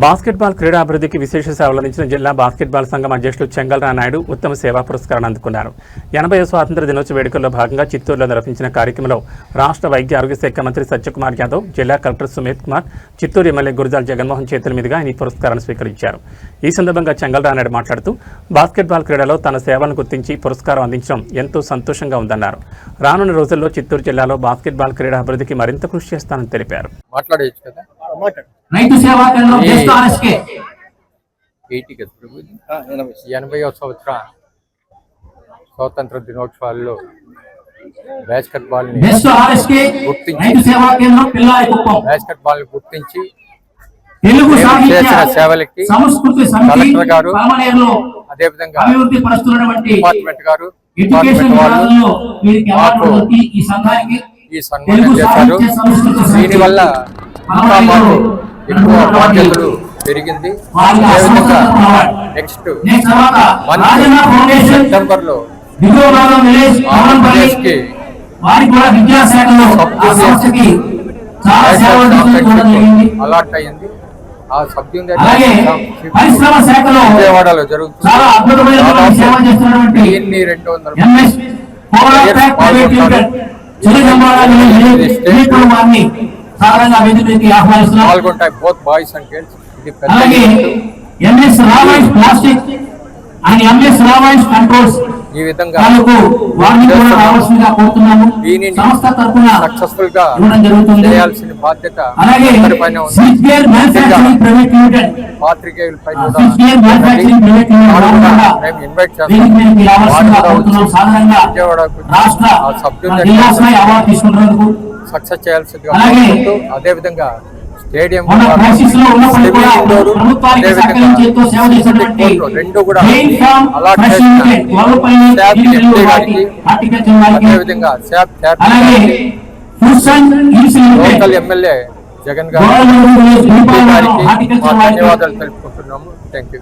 Basketball క్రీడాభివృద్ధికి విశేష సేవలందించిన జిల్లా basketball సంఘం అధ్యక్షులు చెంగల్రా నాయుడు ఉత్తమ సేవా పురస్కారాన్ని అందుకున్నారు. 80వ స్వాతంత్ర్య దినోత్సవ వేడుకల్లో భాగంగా చిత్తూరులో నిర్వహించిన కార్యక్రమంలో రాష్ట్ర వైద్య ఆరోగ్య శాఖ మంత్రి సత్యకుమార్ యాదవ్, జిల్లా కలెక్టర్ సుమిత్ కుమార్, చిత్తూరు ఎమ్మెల్యే గురజాల జగన్మోహన్ చేతుల మీదుగా ఈ పురస్కారాన్ని స్వీకరించారు. ఈ సందర్భంగా చెంగల్రా నాయుడు మాట్లాడుతూ బాస్కెట్బాల్ క్రీడలో తన సేవలను గుర్తించి పురస్కారం అందించడం ఎంతో సంతోషంగా ఉందన్నారు. రానున్న రోజుల్లో చిత్తూరు జిల్లాలో బాస్కెట్బాల్ క్రీడాభివృద్ధికి మరింత కృషి చేస్తానని తెలిపారు. రైతు సేవా కేంద్రం 80వ సంవత్సర స్వాతంత్ర దినోత్సవాల్లో బాస్కెట్బాల్ గుర్తించి సేవలకి కలెక్టర్ గారు, అదేవిధంగా డిపార్ట్మెంట్ గారు, ఈ సన్మానం చేశారు. దీనివల్ల ఇంకా మాకు ఎక్కువ బాధ్యతలు పెరిగింది. అదేవిధంగా నెక్స్ట్ సెప్టెంబర్ లో అలాట్ అయింది. ఆ సబ్ యూనియన్ విజయవాడలో జరుగుతుంది. 200 పాల్గొంటాయి, బోత్ బాయ్స్ అండ్ గర్ల్స్. ఇది ఈ విధంగా సక్సెస్ఫుల్ గా చేయాల్సిన బాధ్యత అందరిపైన ఉంది. పాత్రికేయులపై కూడా మేము ఇన్వైట్ చేస్తాం. విజయవాడ సక్సెస్ చేయాల్సిందిగా కోరుకుంటూ, అదేవిధంగా స్టేడియం రెండు కూడా అలాట్ చేసిన అదేవిధంగా లోకల్ ఎమ్మెల్యే జగన్ గారికి ధన్యవాదాలు తెలుపుకుంటున్నాము. Thank you.